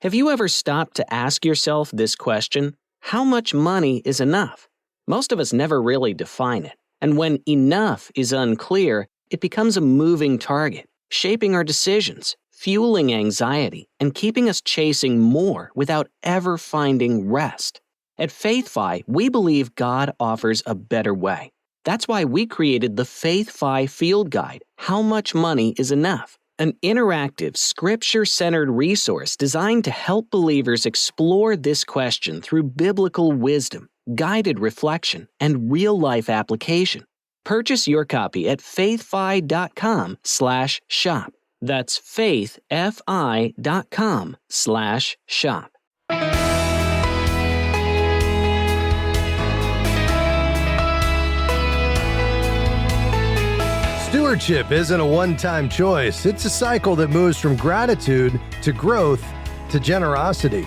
Have you ever stopped to ask yourself this question? How much money is enough? Most of us never really define it, and when enough is unclear, it becomes a moving target, shaping our decisions, fueling anxiety, and keeping us chasing more without ever finding rest. At FaithFi, we believe God offers a better way. That's why we created the FaithFi Field Guide, How Much Money is Enough, an interactive, scripture-centered resource designed to help believers explore this question through biblical wisdom, guided reflection, and real-life application. Purchase your copy at faithfi.com/shop. That's faithfi.com/shop. Stewardship isn't a one-time choice. It's a cycle that moves from gratitude to growth to generosity.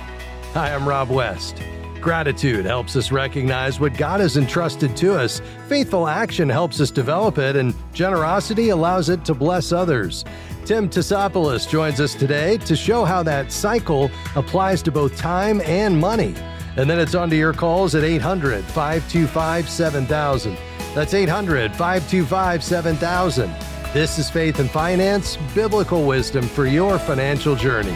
Hi, I'm Rob West. Gratitude helps us recognize what God has entrusted to us. Faithful action helps us develop it, and generosity allows it to bless others. Tim Tassopoulos joins us today to show how that cycle applies to both time and money. And then it's on to your calls at 800-525-7000. That's 800-525-7000. This is Faith and Finance, biblical wisdom for your financial journey.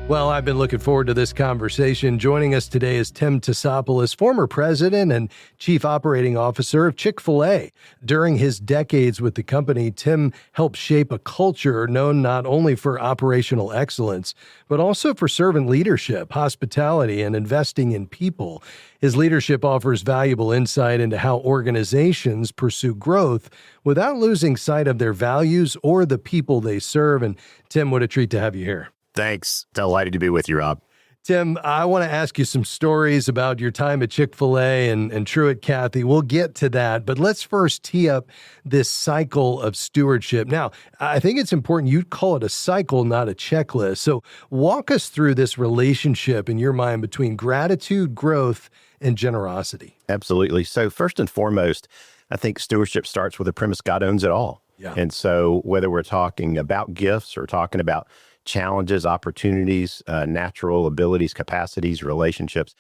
Well, I've been looking forward to this conversation. Joining us today is Tim Tassopoulos, former president and chief operating officer of Chick-fil-A. During his decades with the company, Tim helped shape a culture known not only for operational excellence, but also for servant leadership, hospitality, and investing in people. His leadership offers valuable insight into how organizations pursue growth without losing sight of their values or the people they serve. And Tim, what a treat to have you here. Thanks. Delighted to be with you, Rob. Tim, I want to ask you some stories about your time at Chick-fil-A and Truett Cathy. We'll get to that, but let's first tee up this cycle of stewardship. Now, I think it's important you call it a cycle, not a checklist. So walk us through this relationship in your mind between gratitude, growth, and generosity. Absolutely. So first and foremost, I think stewardship starts with the premise God owns it all. Yeah. And so whether we're talking about gifts or talking about challenges, opportunities, natural abilities, capacities, relationships,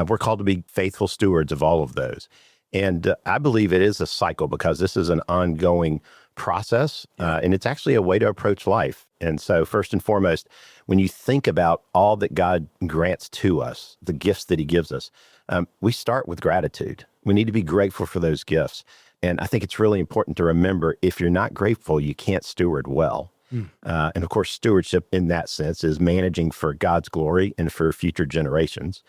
we're called to be faithful stewards of all of those. And I believe it is a cycle because this is an ongoing process, and it's actually a way to approach life. And so first and foremost, when you think about all that God grants to us, the gifts that he gives us, we start with gratitude. We need to be grateful for those gifts. And I think it's really important to remember, if you're not grateful, you can't steward well. And of course, stewardship in that sense is managing for God's glory and for future generations.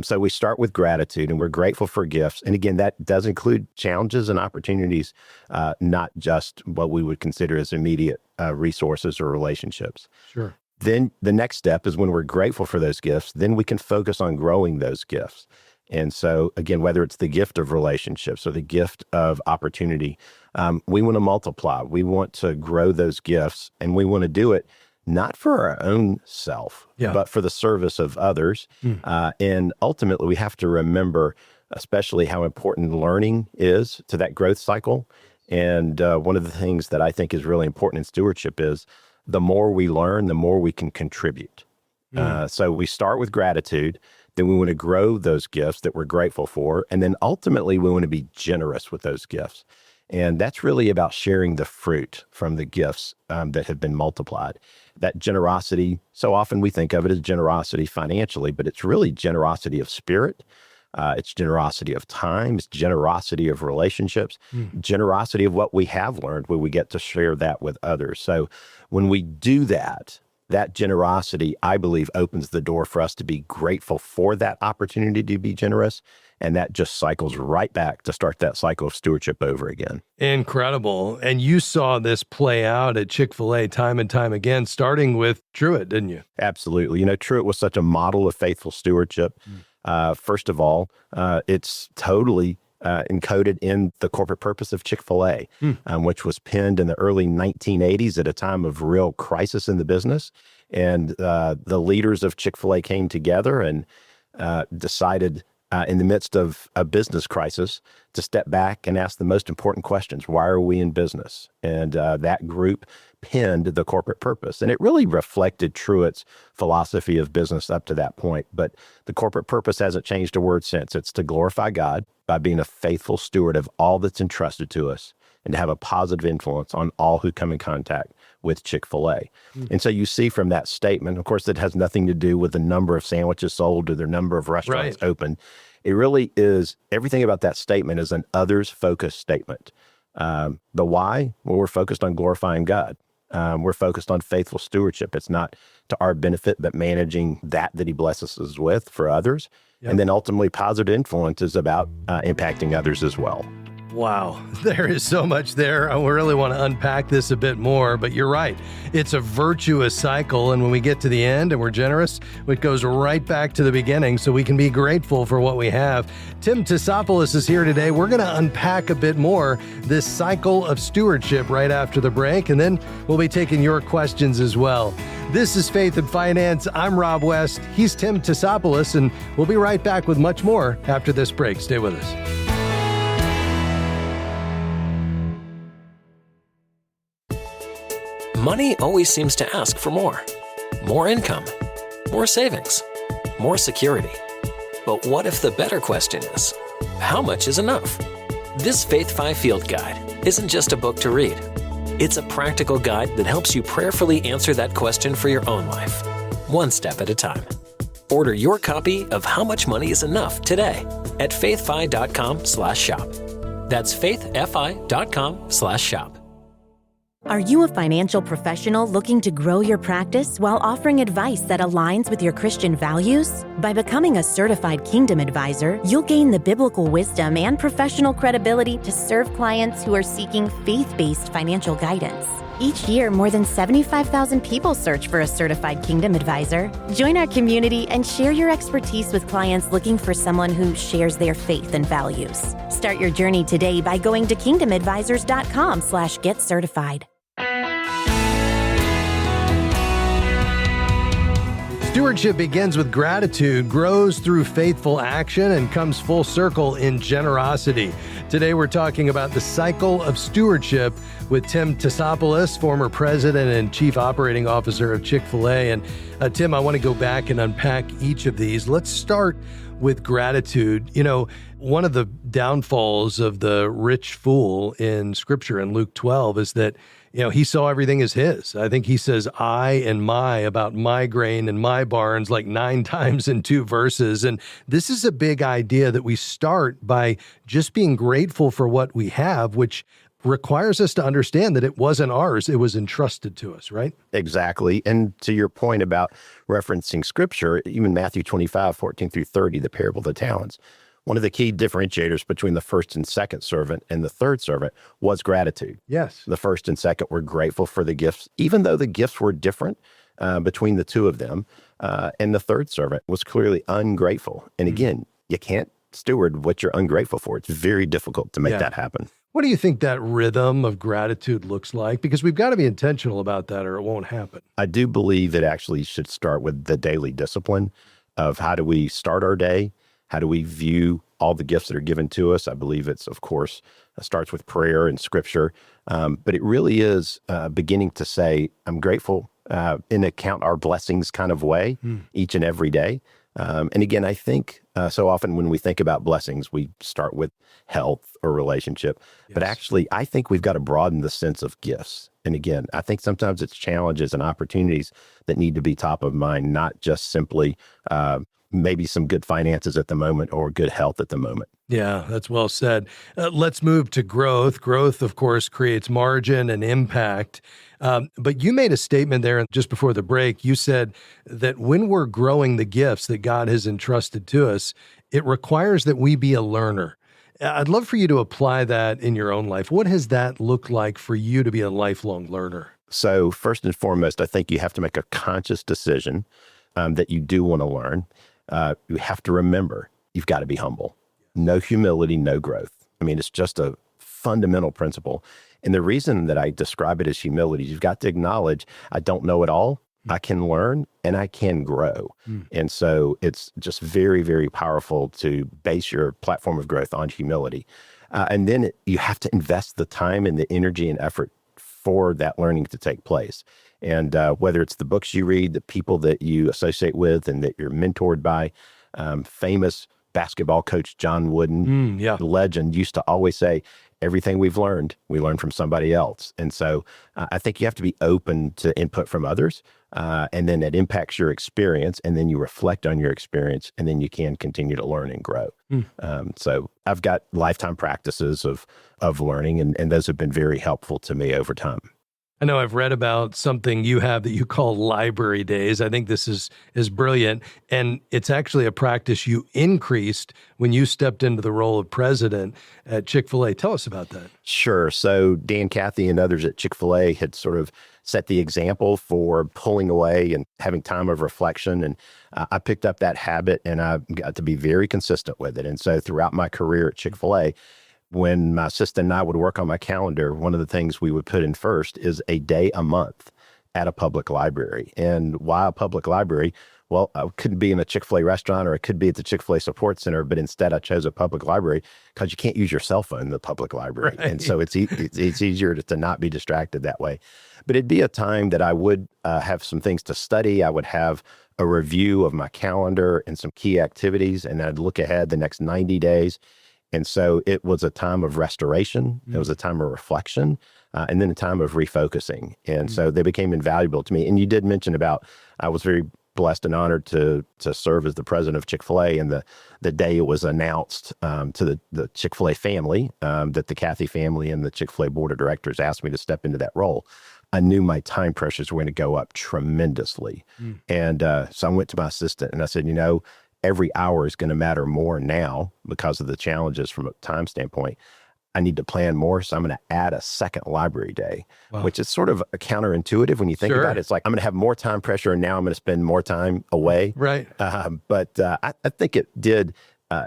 So we start with gratitude and we're grateful for gifts. And again, that does include challenges and opportunities, not just what we would consider as immediate resources or relationships. Sure. Then the next step is when we're grateful for those gifts, then we can focus on growing those gifts. And so again, whether it's the gift of relationships or the gift of opportunity, we want to multiply. We want to grow those gifts, and we want to do it not for our own self, but for the service of others. And ultimately, we have to remember, especially how important learning is to that growth cycle. And one of the things that I think is really important in stewardship is the more we learn, the more we can contribute. So we start with gratitude. Then we want to grow those gifts that we're grateful for. And then ultimately, we want to be generous with those gifts. And that's really about sharing the fruit from the gifts that have been multiplied. That generosity, so often we think of it as generosity financially, but it's really generosity of spirit. It's generosity of time. It's generosity of relationships, generosity of what we have learned, where we get to share that with others. So when we do that, that generosity, I believe, opens the door for us to be grateful for that opportunity to be generous. And that just cycles right back to start that cycle of stewardship over again. Incredible. And you saw this play out at Chick-fil-A time and time again, starting with Truett, didn't you? Absolutely. You know, Truett was such a model of faithful stewardship. First of all, it's totally encoded in the corporate purpose of Chick-fil-A, which was penned in the early 1980s at a time of real crisis in the business. And the leaders of Chick-fil-A came together and decided in the midst of a business crisis to step back and ask the most important questions. Why are we in business? And that group penned the corporate purpose. And it really reflected Truett's philosophy of business up to that point. But the corporate purpose hasn't changed a word since. It's to glorify God by being a faithful steward of all that's entrusted to us and to have a positive influence on all who come in contact with Chick-fil-A. And so you see from that statement, of course, it has nothing to do with the number of sandwiches sold or the number of restaurants open. It really is, everything about that statement is an others-focused statement. The why? Well, we're focused on glorifying God. We're focused on faithful stewardship. It's not to our benefit, but managing that he blesses us with for others. Yep. And then ultimately positive influence is about impacting others as well. Wow, there is so much there. I really want to unpack this a bit more, but you're right. It's a virtuous cycle, and when we get to the end and we're generous, it goes right back to the beginning so we can be grateful for what we have. Tim Tassopoulos is here today. We're going to unpack a bit more this cycle of stewardship right after the break, and then we'll be taking your questions as well. This is Faith and Finance. I'm Rob West. He's Tim Tassopoulos, and we'll be right back with much more after this break. Stay with us. Money always seems to ask for more. More income, more savings, more security. But what if the better question is, how much is enough? This Faith 5 Field Guide isn't just a book to read. It's a practical guide that helps you prayerfully answer that question for your own life, one step at a time. Order your copy of How Much Money is Enough today at faithfi.com/shop. That's faithfi.com/shop. Are you a financial professional looking to grow your practice while offering advice that aligns with your Christian values? By becoming a certified Kingdom advisor, you'll gain the biblical wisdom and professional credibility to serve clients who are seeking faith-based financial guidance. Each year, more than 75,000 people search for a certified Kingdom advisor. Join our community and share your expertise with clients looking for someone who shares their faith and values. Start your journey today by going to kingdomadvisors.com/get-certified. Stewardship begins with gratitude, grows through faithful action, and comes full circle in generosity. Today we're talking about the cycle of stewardship with Tim Tassopoulos, former president and chief operating officer of Chick-fil-A. And Tim, I want to go back and unpack each of these. Let's start with gratitude. You know, one of the downfalls of the rich fool in Scripture in Luke 12 is that he saw everything as his. I think he says I and my about my grain and my barns like 9 times in 2 verses. And this is a big idea that we start by just being grateful for what we have, which requires us to understand that it wasn't ours. It was entrusted to us, right? Exactly. And to your point about referencing Scripture, even Matthew 25:14-30, the parable of the talents, one of the key differentiators between the first and second servant and the third servant was gratitude. Yes. The first and second were grateful for the gifts, even though the gifts were different between the two of them. And the third servant was clearly ungrateful. And again, you can't steward what you're ungrateful for. It's very difficult to make that happen. What do you think that rhythm of gratitude looks like? Because we've got to be intentional about that or it won't happen. I do believe it actually should start with the daily discipline of how do we start our day? How do we view all the gifts that are given to us? I believe it's, of course, starts with prayer and Scripture, but it really is beginning to say, I'm grateful in a count our blessings kind of way each and every day. And again, I think so often when we think about blessings, we start with health or relationship, but actually I think we've got to broaden the sense of gifts. And again, I think sometimes it's challenges and opportunities that need to be top of mind, not just simply maybe some good finances at the moment or good health at the moment. Yeah, that's well said. Let's move to growth. Growth, of course, creates margin and impact. But you made a statement there just before the break. You said that when we're growing the gifts that God has entrusted to us, it requires that we be a learner. I'd love for you to apply that in your own life. What has that looked like for you to be a lifelong learner? So first and foremost, I think you have to make a conscious decision that you do want to learn. You have to remember, you've got to be humble. No humility, no growth. I mean, it's just a fundamental principle. And the reason that I describe it as humility, you've got to acknowledge, I don't know it all. I can learn and I can grow. And so it's just very, very powerful to base your platform of growth on humility. And then you have to invest the time and the energy and effort for that learning to take place. And whether it's the books you read, the people that you associate with and that you're mentored by, famous basketball coach John Wooden, the legend, used to always say, everything we learn from somebody else. And so I think you have to be open to input from others, and then it impacts your experience, and then you reflect on your experience, and then you can continue to learn and grow. So I've got lifetime practices of learning, and those have been very helpful to me over time. I know I've read about something you have that you call library days. I think this is brilliant. And it's actually a practice you increased when you stepped into the role of president at Chick-fil-A. Tell us about that. Sure. So Dan Cathy and others at Chick-fil-A had sort of set the example for pulling away and having time of reflection. And I picked up that habit and I got to be very consistent with it. And so throughout my career at Chick-fil-A, when my assistant and I would work on my calendar, one of the things we would put in first is a day a month at a public library. And why a public library? Well, I couldn't be in a Chick-fil-A restaurant or it could be at the Chick-fil-A support center, but instead I chose a public library because you can't use your cell phone in the public library. Right. And so it's easier to not be distracted that way. But it'd be a time that I would have some things to study. I would have a review of my calendar and some key activities, and I'd look ahead the next 90 days. And so it was a time of restoration. It was a time of reflection, and then a time of refocusing. And so they became invaluable to me. And you did mention about, I was very blessed and honored to serve as the president of Chick-fil-A. And the day it was announced to the Chick-fil-A family, that the Cathy family and the Chick-fil-A board of directors asked me to step into that role, I knew my time pressures were going to go up tremendously. And so I went to my assistant and I said, every hour is going to matter more now because of the challenges from a time standpoint. I need to plan more. So I'm going to add a second library day, which is sort of counterintuitive when you think about it. It's like, I'm going to have more time pressure and now I'm going to spend more time away. Right. But I think it did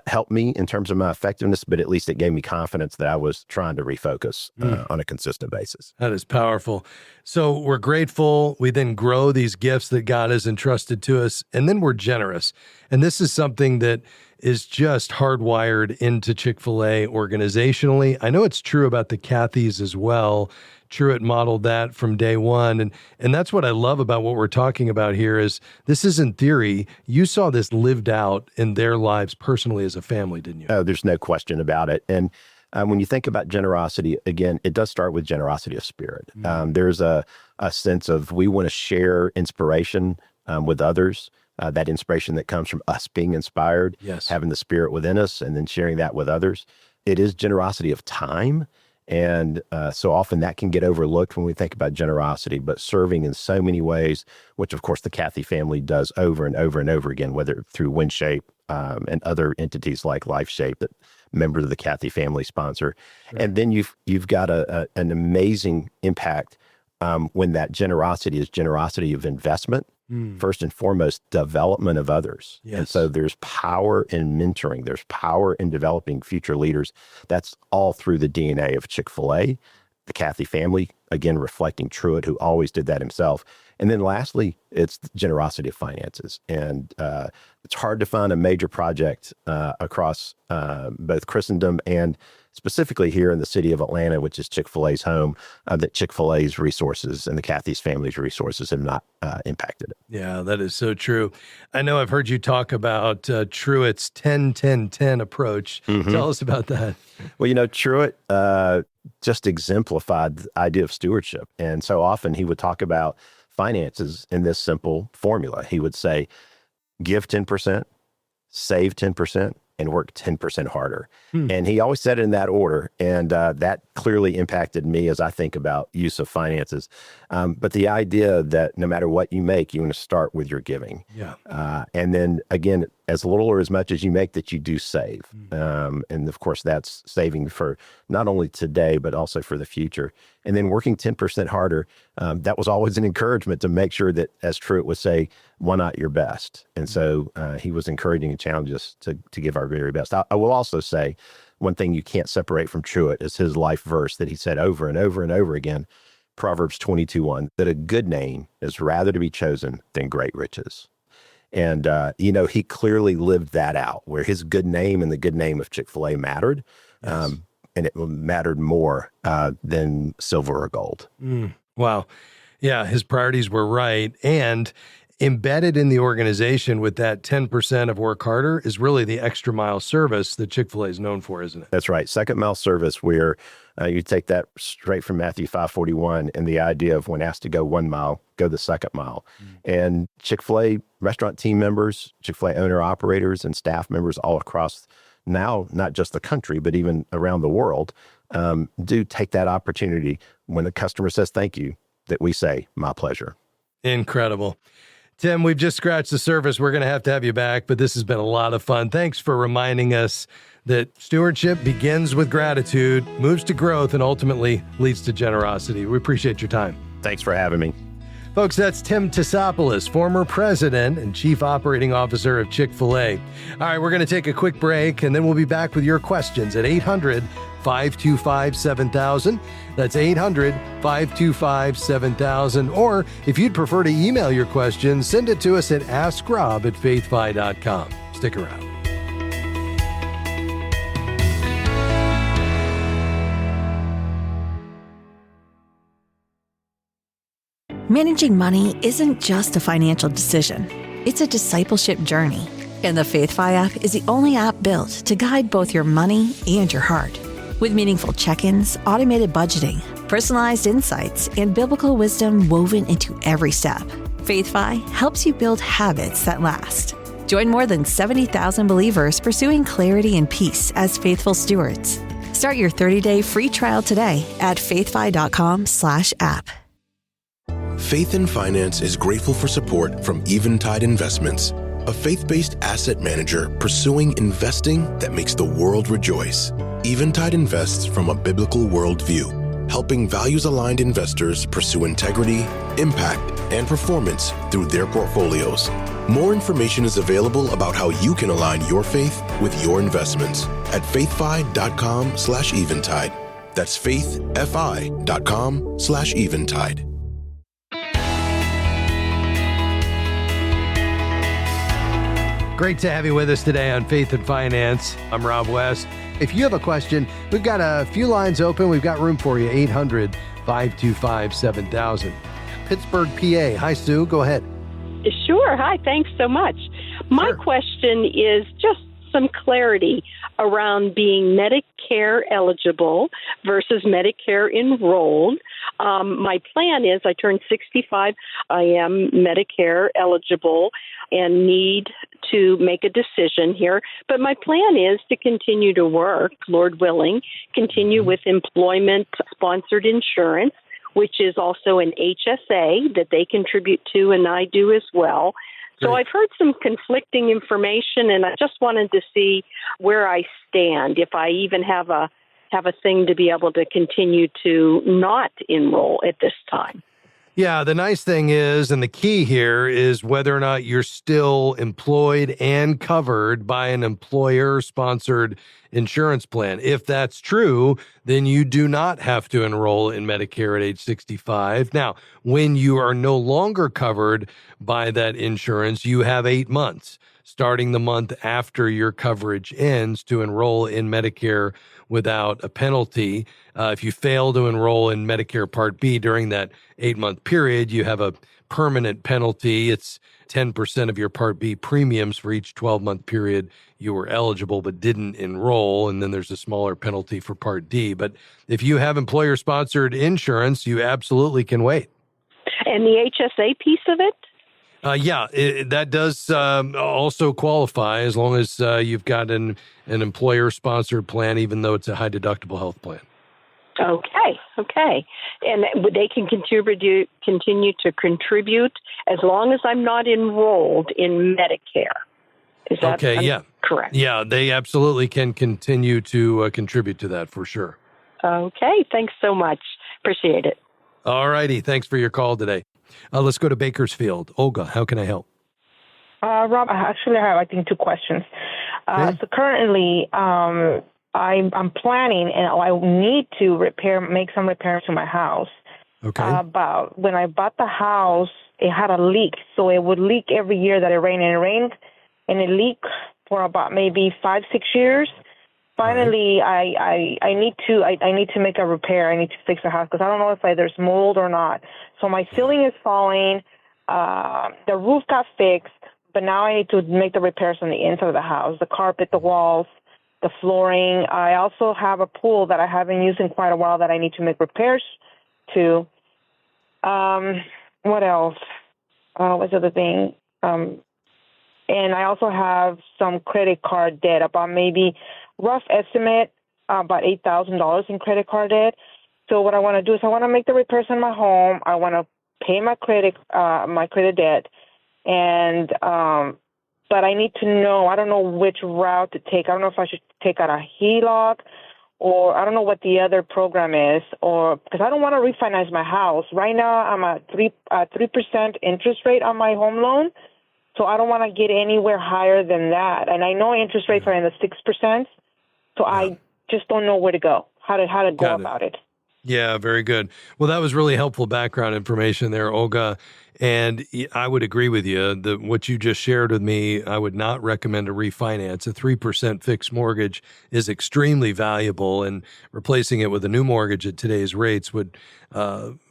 help me in terms of my effectiveness, but at least it gave me confidence that I was trying to refocus on a consistent basis. That is powerful. So we're grateful. We then grow these gifts that God has entrusted to us, and then we're generous. And this is something that is just hardwired into Chick-fil-A organizationally. I know it's true about the Cathys as well. Truett modeled that from day one. And that's what I love about what we're talking about here is this isn't theory. You saw this lived out in their lives personally as a family, didn't you? Oh, there's no question about it. And when you think about generosity, again, it does start with generosity of spirit. There's a sense of we want to share inspiration with others, that inspiration that comes from us being inspired, having the spirit within us, and then sharing that with others. It is generosity of time. And so often that can get overlooked when we think about generosity, but serving in so many ways, which of course the Cathy family does over and over and over again, whether through WinShape and other entities like LifeShape that members of the Cathy family sponsor. Sure. And then you've got an amazing impact when that generosity is generosity of investment. First and foremost, development of others. Yes. And so there's power in mentoring. There's power in developing future leaders. That's all through the DNA of Chick-fil-A, the Cathy family, again, reflecting Truett, who always did that himself. And then lastly, it's the generosity of finances. And it's hard to find a major project across both Christendom and specifically here in the city of Atlanta, which is Chick-fil-A's home, that Chick-fil-A's resources and the Cathy's family's resources have not impacted it. Yeah, that is so true. I know I've heard you talk about Truett's 10-10-10 approach. Tell us about that. Well, Truett just exemplified the idea of stewardship. And so often he would talk about finances in this simple formula. He would say, give 10%, save 10%, and work 10% harder. And he always said it in that order. And that clearly impacted me as I think about use of finances. But the idea that no matter what you make, you want to start with your giving. Yeah. And then again, as little or as much as you make, that you do save. And of course, that's saving for not only today, but also for the future. And then working 10% harder, that was always an encouragement to make sure that, as Truett would say, why not your best? And so he was encouraging and challenging us to give our very best. I will also say one thing you can't separate from Truett is his life verse that he said over and over and over again: Proverbs 22:1, that a good name is rather to be chosen than great riches. And, he clearly lived that out, where his good name and the good name of Chick-fil-A mattered. Yes. And it mattered more than silver or gold. Wow. Yeah, his priorities were right. And embedded in the organization with that 10% of work harder is really the extra mile service that Chick-fil-A is known for, isn't it? That's right. Second mile service, where you take that straight from Matthew 5:41 and the idea of when asked to go 1 mile, go the second mile. And Chick-fil-A restaurant team members, Chick-fil-A owner operators and staff members all across now, not just the country, but even around the world, do take that opportunity when the customer says thank you, that we say, my pleasure. Incredible. Tim, we've just scratched the surface. We're going to have you back, but this has been a lot of fun. Thanks for reminding us that stewardship begins with gratitude, moves to growth, and ultimately leads to generosity. We appreciate your time. Thanks for having me. Folks, that's Tim Tassopoulos, former president and chief operating officer of Chick-fil-A. All right, we're going to take a quick break, and then we'll be back with your questions at 800-525-7000. That's 800-525-7000. Or if you'd prefer to email your questions, send it to us at askrob@faithfi.com. Stick around. Managing money isn't just a financial decision. It's a discipleship journey. And the FaithFi app is the only app built to guide both your money and your heart. With meaningful check-ins, automated budgeting, personalized insights, and biblical wisdom woven into every step, FaithFi helps you build habits that last. Join more than 70,000 believers pursuing clarity and peace as faithful stewards. Start your 30-day free trial today at faithfi.com/app. Faith in Finance is grateful for support from Eventide Investments, a faith-based asset manager pursuing investing that makes the world rejoice. Eventide invests from a biblical worldview, helping values-aligned investors pursue integrity, impact, and performance through their portfolios. More information is available about how you can align your faith with your investments at faithfi.com/eventide. That's faithfi.com/eventide. Great to have you with us today on Faith and Finance. I'm Rob West. If you have a question, we've got a few lines open. We've got room for you, 800-525-7000. Pittsburgh, PA. Hi, Sue. Go ahead. Sure. Hi. Thanks so much. My question is just some clarity around being Medicare eligible versus Medicare enrolled. My plan is I turned 65. I am Medicare eligible and need to make a decision here. But my plan is to continue to work, Lord willing, continue with employment-sponsored insurance, which is also an HSA that they contribute to and I do as well. So I've heard some conflicting information, and I just wanted to see where I stand, if I even have a thing to be able to continue to not enroll at this time. Yeah, the nice thing is, and the key here is whether or not you're still employed and covered by an employer-sponsored insurance plan. If that's true, then you do not have to enroll in Medicare at age 65. Now, when you are no longer covered by that insurance, you have 8 months, starting the month after your coverage ends, to enroll in Medicare without a penalty. If you fail to enroll in Medicare Part B during that 8-month period, you have a permanent penalty. It's 10% of your Part B premiums for each 12-month period you were eligible but didn't enroll, and then there's a smaller penalty for Part D. But if you have employer-sponsored insurance, you absolutely can wait. And the HSA piece of it? That does also qualify as long as you've got an employer-sponsored plan, even though it's a high-deductible health plan. Okay. And they can continue to contribute as long as I'm not enrolled in Medicare. Is that correct? Yeah, they absolutely can continue to contribute to that for sure. Okay, thanks so much. Appreciate it. All righty. Thanks for your call today. Let's go to Bakersfield. Olga, how can I help? Rob, I actually have, I think, 2 questions. Okay. So currently, I'm planning, and I need to make some repairs to my house. Okay. About when I bought the house, it had a leak. So it would leak every year that it rained, and it rained, and it leaked for about maybe 5-6 years. Finally, I need to make a repair. I need to fix the house because I don't know if there's mold or not. So my ceiling is falling. The roof got fixed, but now I need to make the repairs on the inside of the house, the carpet, the walls, the flooring. I also have a pool that I haven't used in quite a while that I need to make repairs to. What else? What's the other thing? And I also have some credit card debt, about maybe rough estimate, about $8,000 in credit card debt. So what I want to do is I want to make the repairs on my home. I want to pay my credit debt, and but I need to know. I don't know which route to take. I don't know if I should take out a HELOC, or I don't know what the other program is, or because I don't want to refinance my house. Right now, I'm at 3% interest rate on my home loan, so I don't want to get anywhere higher than that. And I know interest rates are in the 6%, so I just don't know where to go, how to go about it. Yeah, very good. Well, that was really helpful background information there, Olga. And I would agree with you that what you just shared with me, I would not recommend a refinance. A 3% fixed mortgage is extremely valuable, and replacing it with a new mortgage at today's rates would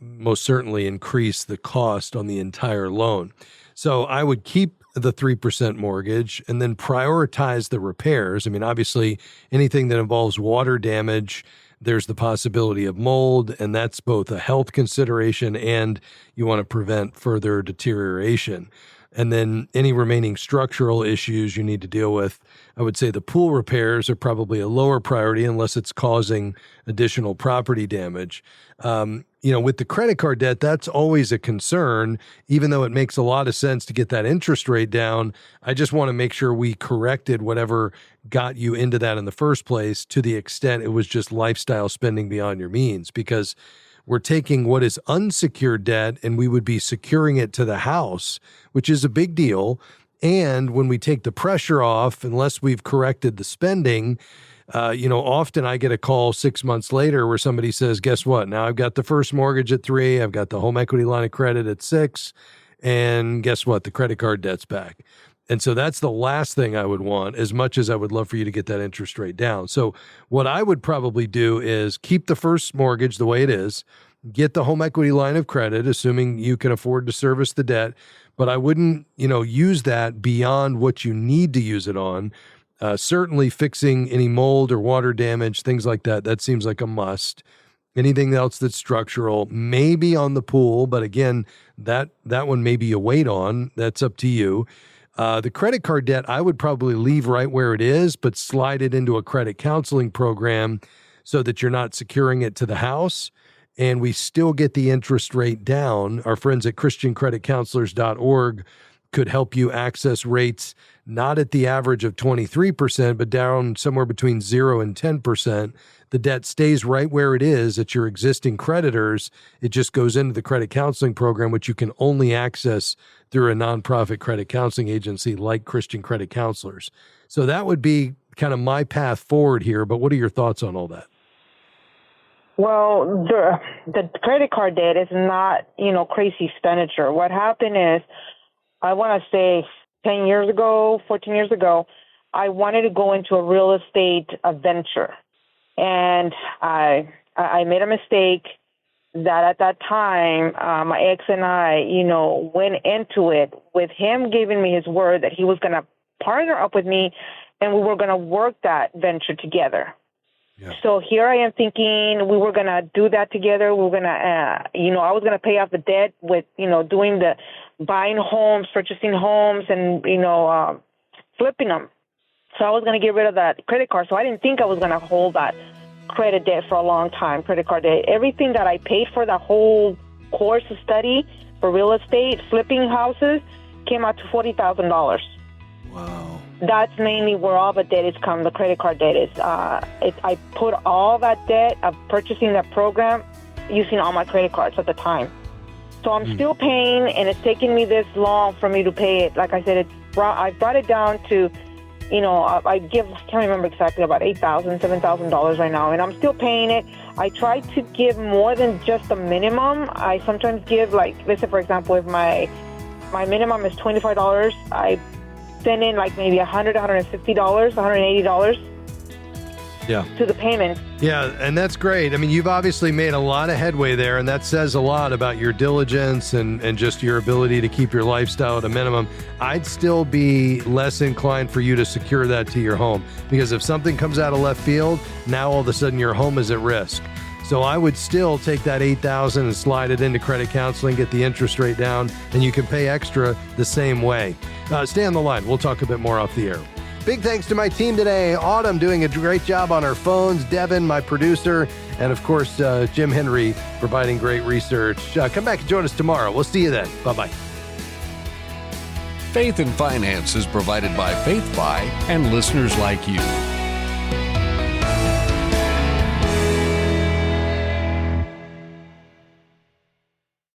most certainly increase the cost on the entire loan. So I would keep the 3% mortgage and then prioritize the repairs. I mean, obviously, anything that involves water damage, there's the possibility of mold, and that's both a health consideration and you want to prevent further deterioration. And then any remaining structural issues you need to deal with, I would say the pool repairs are probably a lower priority unless it's causing additional property damage. With the credit card debt, that's always a concern, even though it makes a lot of sense to get that interest rate down. I just want to make sure we corrected whatever got you into that in the first place, to the extent it was just lifestyle spending beyond your means, because we're taking what is unsecured debt and we would be securing it to the house, which is a big deal. And when we take the pressure off, unless we've corrected the spending, often I get a call 6 months later where somebody says, guess what? Now I've got the first mortgage at 3, I've got the home equity line of credit at 6, and guess what? The credit card debt's back. And so that's the last thing I would want, as much as I would love for you to get that interest rate down. So what I would probably do is keep the first mortgage the way it is, get the home equity line of credit, assuming you can afford to service the debt, but I wouldn't, use that beyond what you need to use it on. Certainly fixing any mold or water damage, things like that, that seems like a must. Anything else that's structural, maybe on the pool, but again, that one may be a wait on. That's up to you. The credit card debt, I would probably leave right where it is, but slide it into a credit counseling program so that you're not securing it to the house, and we still get the interest rate down. Our friends at ChristianCreditCounselors.org could help you access rates not at the average of 23%, but down somewhere between 0 and 10%. The debt stays right where it is at your existing creditors. It just goes into the credit counseling program, which you can only access through a nonprofit credit counseling agency like Christian Credit Counselors. So that would be kind of my path forward here. But what are your thoughts on all that? Well, the credit card debt is not, crazy expenditure. What happened is, I want to say 14 years ago, I wanted to go into a real estate venture. And I made a mistake that at that time, my ex and I, went into it with him giving me his word that he was going to partner up with me and we were going to work that venture together. Yeah. So here I am thinking we were going to do that together. We were going to, I was going to pay off the debt with, doing the buying homes, purchasing homes, and, flipping them. So I was going to get rid of that credit card. So I didn't think I was going to hold that credit debt for a long time, credit card debt. Everything that I paid for that whole course of study for real estate, flipping houses, came out to $40,000. Wow. That's mainly where all the debt is come, the credit card debt is. I put all that debt of purchasing that program using all my credit cards at the time. So I'm still paying, and it's taking me this long for me to pay it. Like I said, I brought it down to I can't remember exactly, about $8,000, $7,000 right now, and I'm still paying it. I try to give more than just the minimum. I sometimes give, like, let's say, for example, if my minimum is $25, I send in like maybe $100, $150, $180 to the payment. Yeah, and that's great. I mean, you've obviously made a lot of headway there, and that says a lot about your diligence and just your ability to keep your lifestyle at a minimum. I'd still be less inclined for you to secure that to your home, because if something comes out of left field, now all of a sudden your home is at risk. So I would still take that $8,000 and slide it into credit counseling, get the interest rate down, and you can pay extra the same way. Stay on the line. We'll talk a bit more off the air. Big thanks to my team today. Autumn doing a great job on our phones, Devin, my producer, and of course, Jim Henry providing great research. Come back and join us tomorrow. We'll see you then. Bye-bye. Faith and Finance is provided by FaithFi and listeners like you.